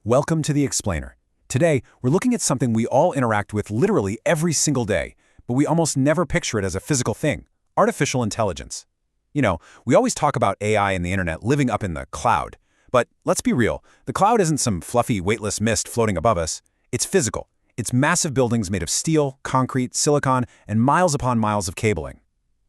Welcome to The Explainer. Today, we're looking at something we all interact with literally every single day, but we almost never picture it as a physical thing: artificial intelligence. We always talk about AI and the internet living up in the cloud. But let's be real, the cloud isn't some fluffy, weightless mist floating above us. It's physical. It's massive buildings made of steel, concrete, silicon, and miles upon miles of cabling.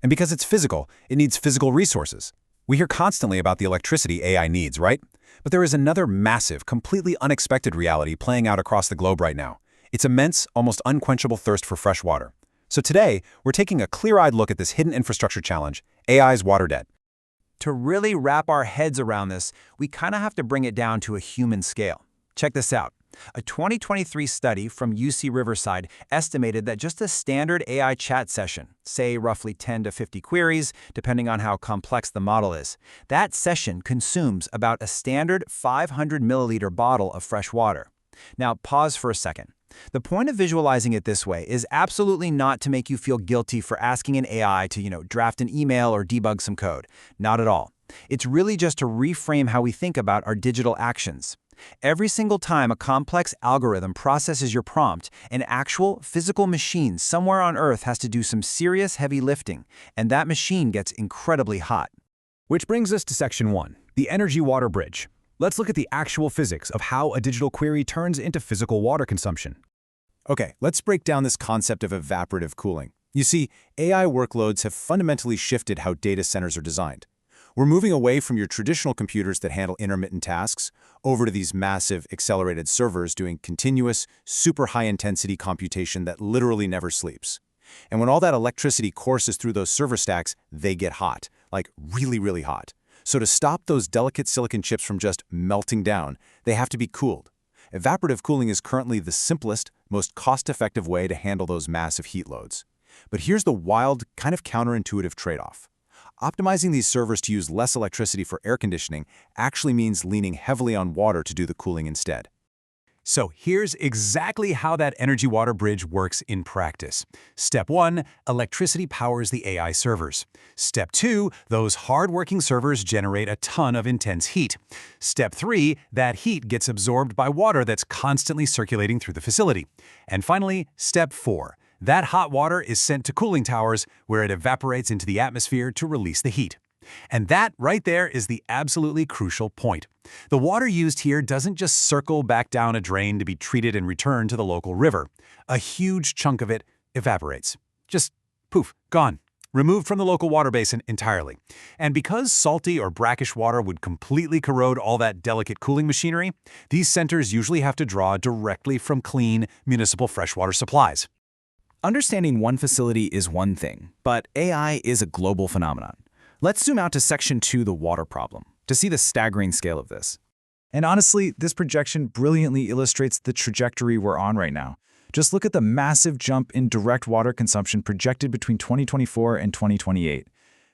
And because it's physical, it needs physical resources. We hear constantly about the electricity AI needs, right? But there is another massive, completely unexpected reality playing out across the globe right now. It's immense, almost unquenchable thirst for fresh water. So today, we're taking a clear-eyed look at this hidden infrastructure challenge: AI's water debt. To really wrap our heads around this, we kind of have to bring it down to a human scale. Check this out. A 2023 study from UC Riverside estimated that just a standard AI chat session, say roughly 10 to 50 queries, depending on how complex the model is, that session consumes about a standard 500 milliliter bottle of fresh water. Now, pause for a second. The point of visualizing it this way is absolutely not to make you feel guilty for asking an AI to, draft an email or debug some code. Not at all. It's really just to reframe how we think about our digital actions. Every single time a complex algorithm processes your prompt, an actual physical machine somewhere on Earth has to do some serious heavy lifting, and that machine gets incredibly hot. Which brings us to Section 1, the energy-water bridge. Let's look at the actual physics of how a digital query turns into physical water consumption. Okay, let's break down this concept of evaporative cooling. You see, AI workloads have fundamentally shifted how data centers are designed. We're moving away from your traditional computers that handle intermittent tasks over to these massive, accelerated servers doing continuous, super high-intensity computation that literally never sleeps. And when all that electricity courses through those server stacks, they get hot, like really, really hot. So to stop those delicate silicon chips from just melting down, they have to be cooled. Evaporative cooling is currently the simplest, most cost-effective way to handle those massive heat loads. But here's the wild, kind of counterintuitive trade-off. Optimizing these servers to use less electricity for air conditioning actually means leaning heavily on water to do the cooling instead. So here's exactly how that energy-water bridge works in practice. Step 1, electricity powers the AI servers. Step 2, those hard-working servers generate a ton of intense heat. Step 3, that heat gets absorbed by water that's constantly circulating through the facility. And finally, Step 4. That hot water is sent to cooling towers, where it evaporates into the atmosphere to release the heat. And that right there is the absolutely crucial point. The water used here doesn't just circle back down a drain to be treated and returned to the local river. A huge chunk of it evaporates. Just poof, gone. Removed from the local water basin entirely. And because salty or brackish water would completely corrode all that delicate cooling machinery, these centers usually have to draw directly from clean, municipal freshwater supplies. Understanding one facility is one thing, but AI is a global phenomenon. Let's zoom out to Section 2, the water problem, to see the staggering scale of this. And honestly, this projection brilliantly illustrates the trajectory we're on right now. Just look at the massive jump in direct water consumption projected between 2024 and 2028.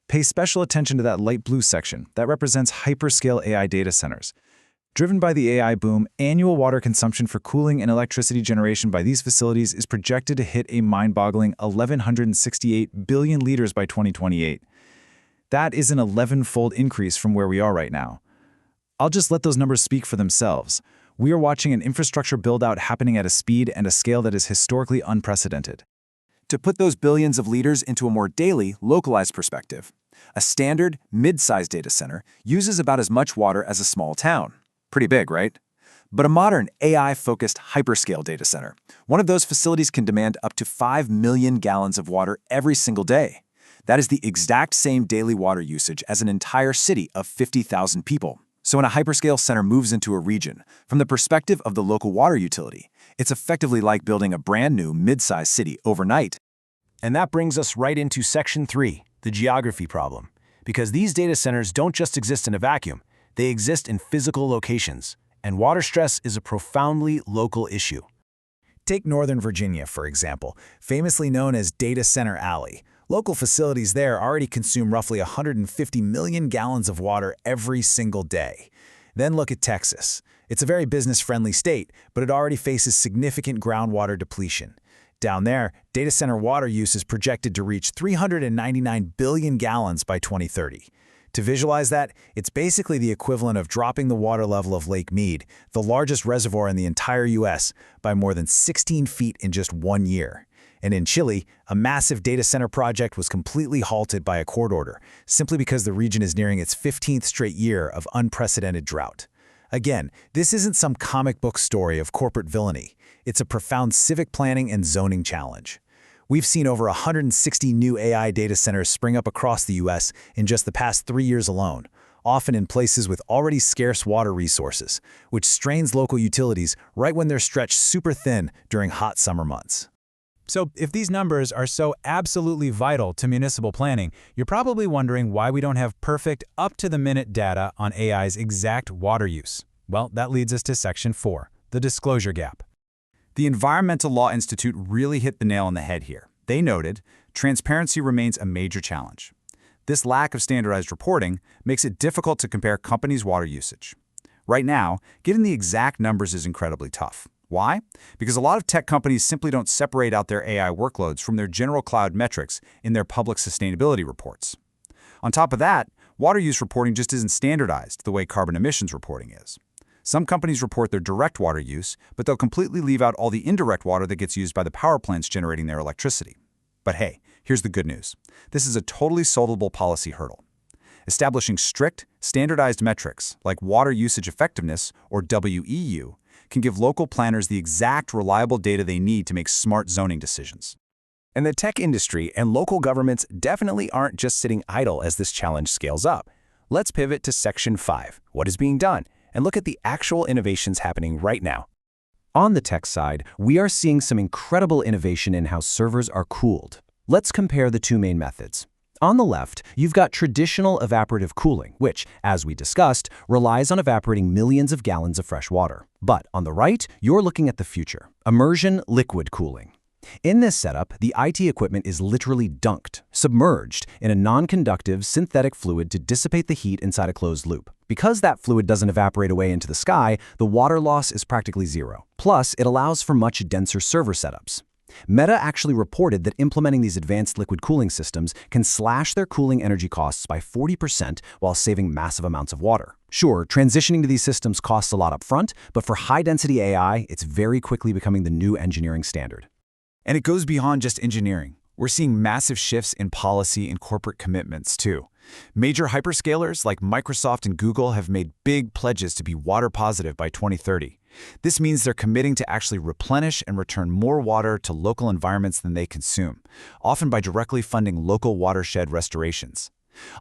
Pay special attention to that light blue section that represents hyperscale AI data centers. Driven by the AI boom, annual water consumption for cooling and electricity generation by these facilities is projected to hit a mind-boggling 1,168 billion liters by 2028. That is an 11-fold increase from where we are right now. I'll just let those numbers speak for themselves. We are watching an infrastructure build-out happening at a speed and a scale that is historically unprecedented. To put those billions of liters into a more daily, localized perspective, a standard, mid-sized data center uses about as much water as a small town. Pretty big, right? But a modern AI-focused hyperscale data center, one of those facilities can demand up to 5 million gallons of water every single day. That is the exact same daily water usage as an entire city of 50,000 people. So when a hyperscale center moves into a region, from the perspective of the local water utility, it's effectively like building a brand new mid-sized city overnight. And that brings us right into Section 3, the geography problem. Because these data centers don't just exist in a vacuum, they exist in physical locations, and water stress is a profoundly local issue. Take Northern Virginia, for example, famously known as Data Center Alley. Local facilities there already consume roughly 150 million gallons of water every single day. Then look at Texas. It's a very business-friendly state, but it already faces significant groundwater depletion. Down there, data center water use is projected to reach 399 billion gallons by 2030. To visualize that, it's basically the equivalent of dropping the water level of Lake Mead, the largest reservoir in the entire U.S., by more than 16 feet in just 1 year. And in Chile, a massive data center project was completely halted by a court order, simply because the region is nearing its 15th straight year of unprecedented drought. Again, this isn't some comic book story of corporate villainy. It's a profound civic planning and zoning challenge. We've seen over 160 new AI data centers spring up across the U.S. in just the past 3 years alone, often in places with already scarce water resources, which strains local utilities right when they're stretched super thin during hot summer months. So if these numbers are so absolutely vital to municipal planning, you're probably wondering why we don't have perfect, up-to-the-minute data on AI's exact water use. Well, that leads us to Section 4, the disclosure gap. The Environmental Law Institute really hit the nail on the head here. They noted, transparency remains a major challenge. This lack of standardized reporting makes it difficult to compare companies' water usage. Right now, getting the exact numbers is incredibly tough. Why? Because a lot of tech companies simply don't separate out their AI workloads from their general cloud metrics in their public sustainability reports. On top of that, water use reporting just isn't standardized the way carbon emissions reporting is. Some companies report their direct water use, but they'll completely leave out all the indirect water that gets used by the power plants generating their electricity. But hey, here's the good news. This is a totally solvable policy hurdle. Establishing strict, standardized metrics like water usage effectiveness, or WEU, can give local planners the exact reliable data they need to make smart zoning decisions. And the tech industry and local governments definitely aren't just sitting idle as this challenge scales up. Let's pivot to Section 5, what is being done, and look at the actual innovations happening right now. On the tech side, we are seeing some incredible innovation in how servers are cooled. Let's compare the two main methods. On the left, you've got traditional evaporative cooling, which, as we discussed, relies on evaporating millions of gallons of fresh water. But on the right, you're looking at the future, immersion liquid cooling. In this setup, the IT equipment is literally dunked, submerged in a non-conductive synthetic fluid to dissipate the heat inside a closed loop. Because that fluid doesn't evaporate away into the sky, the water loss is practically zero. Plus, it allows for much denser server setups. Meta actually reported that implementing these advanced liquid cooling systems can slash their cooling energy costs by 40% while saving massive amounts of water. Sure, transitioning to these systems costs a lot up front, but for high-density AI, it's very quickly becoming the new engineering standard. And it goes beyond just engineering. We're seeing massive shifts in policy and corporate commitments, too. Major hyperscalers like Microsoft and Google have made big pledges to be water positive by 2030. This means they're committing to actually replenish and return more water to local environments than they consume, often by directly funding local watershed restorations.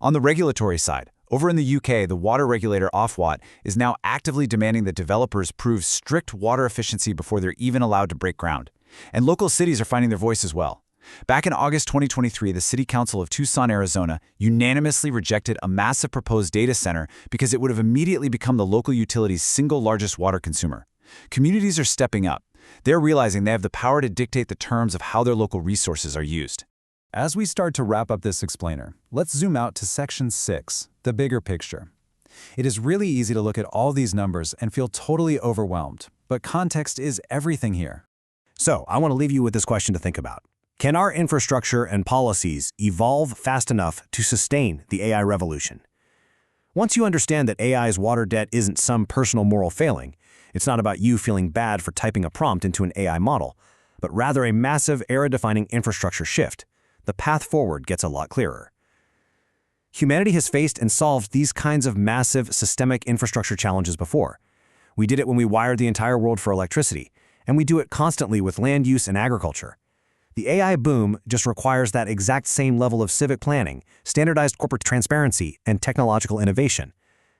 On the regulatory side, over in the UK, the water regulator Ofwat is now actively demanding that developers prove strict water efficiency before they're even allowed to break ground. And local cities are finding their voice as well. Back in August 2023, the City Council of Tucson, Arizona, unanimously rejected a massive proposed data center because it would have immediately become the local utility's single largest water consumer. Communities are stepping up. They're realizing they have the power to dictate the terms of how their local resources are used. As we start to wrap up this explainer, let's zoom out to Section 6, the bigger picture. It is really easy to look at all these numbers and feel totally overwhelmed, but context is everything here. So, I want to leave you with this question to think about. Can our infrastructure and policies evolve fast enough to sustain the AI revolution? Once you understand that AI's water debt isn't some personal moral failing, it's not about you feeling bad for typing a prompt into an AI model, but rather a massive era-defining infrastructure shift, the path forward gets a lot clearer. Humanity has faced and solved these kinds of massive systemic infrastructure challenges before. We did it when we wired the entire world for electricity, and we do it constantly with land use and agriculture. The AI boom just requires that exact same level of civic planning, standardized corporate transparency, and technological innovation.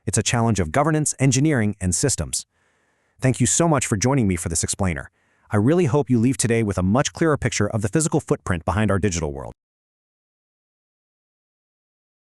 It's a challenge of governance, engineering, and systems. Thank you so much for joining me for this explainer. I really hope you leave today with a much clearer picture of the physical footprint behind our digital world.